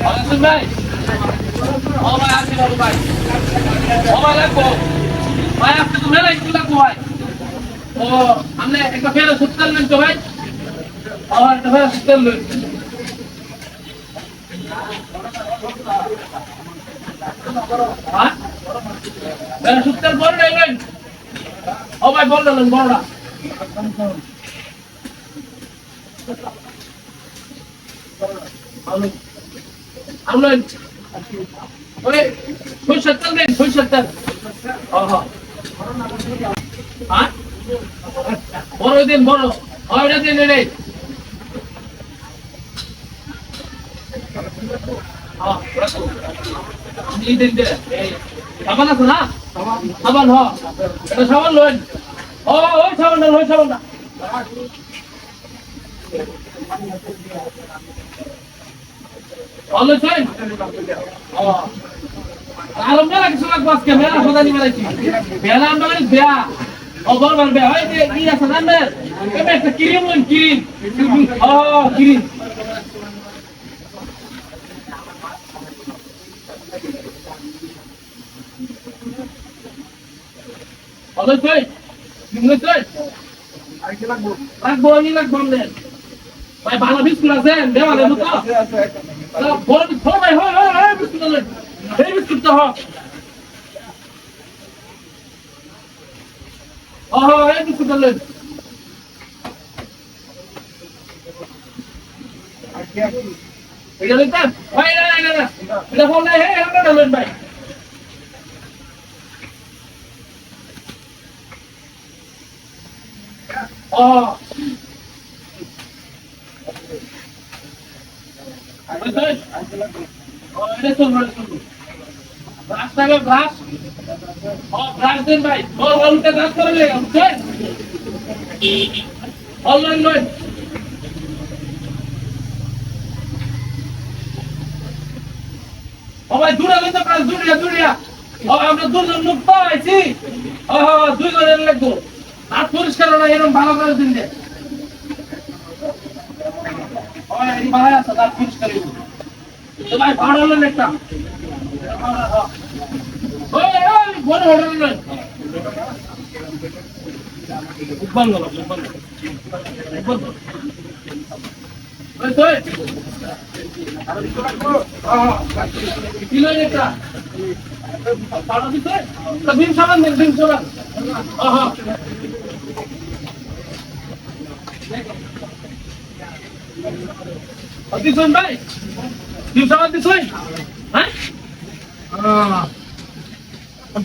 আসুন ভাই ও ভাই আসি বাবু ভাই ও ভাই লাগবো ভাই আপনি তো মেলা একটু লাগবো ভাই ও আপনি একটা ফেরা সুতরাং নেন তো ভাই ও একটা ফেরা সুতরাং নেন হ্যাঁ ফেরা সুতরাং বড় নেন ও ভাই বড় নেন বড়টা আমলেন ওই সরষের তেল দেন সরষের তেল হ্যাঁ বড় দিন বড় ওইটা দিন রে সাবান আছে না সাবান হ এটা সাবান লইন ও ওই সাবানটা ওই সাবানটা ভালো চাই আর মেলা কিছু লাগবে আজকে মেলা সদানি মেলাইছি মেলা মানে বেয়া ও বলবার বেয়া হয় যে ই আছে না মেল এবে একটা ক্রিম লইন ক্রিম ও ক্রিম ভালো চাই নিমলে চাই আর কি লাগবে লাগবো আমি লাগবো আমাদের ভাই ভালো বিস্কুট আছে দেওয়ালে মতো বড় বিস্কুট ভাই হয় হয় বিস্কুট আছে এই বিস্কুটটা হ ও এই বিস্কুট আছে এটা লইতা ভাই না না না এটা ফোন নাই হে আমরা লইন ভাই ও রাস্তায় ঘাস ও ঘাস দেন ভাই ও হলুদে ঘাস করে লে বুঝছেন অনলাইন লই ও ভাই দূরে লইতে পার দূরিয়া ও আমরা দুজন লোক পাইছি ও দুইজনের লাগবো আর পরিষ্কার না এরকম ভালো করে দিন দে ও এই ভাই আছে তার পরিষ্কার তো ভাই ভাড়া হলেন একটা ওই ওই বড় হোটেল নয় বাংলা ওই তো আর কি লাগবো কিলো একটা পাড়া দিতে তো বিন সাবান দেন বিন সাবান দিছেন ভাই বিন সাবান দিছেন হ্যাঁ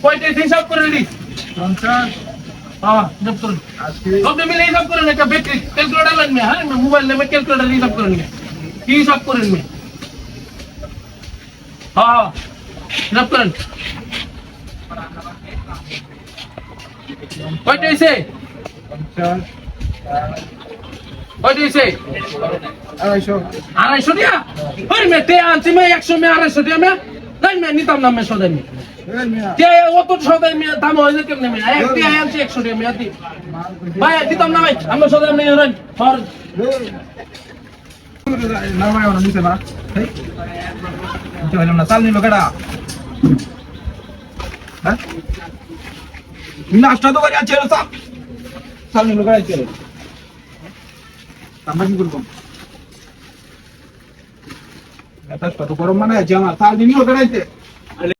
পয়টা হিসাব করে নি 50 হ্যাঁ হিসাব করুন সব মিলে হিসাব করেন একটা ব্যাটারি ক্যালকুলেটর লাগবে হ্যাঁ মোবাইল নেমে ক্যালকুলেটর হিসাব করেন কি হিসাব করেন নি হ্যাঁ হিসাব করেন কয়টা হইছে 50 কয়টা হইছে 250 টাকা ওই মেতে আনছি মে 100 মে 250 টাকা মে নাই মে নিতাম না মে সদাই মে তে অত সদাই মে দাম হইছে কেমনে মে একটি আনছি 100 টাকা মে আতি ভাই দিতাম না ভাই আমরা সদাই মে রন ফর না ভাই ওনা নিতে না এই তো হলো না চাল নিলো কেডা হ্যাঁ নাস্তা তো করে আছে চাল চাল নিলো কেডা আছে আমরা কি করব এটা তো গরম মানে আছে আমার চাল নিলো কেডা আছে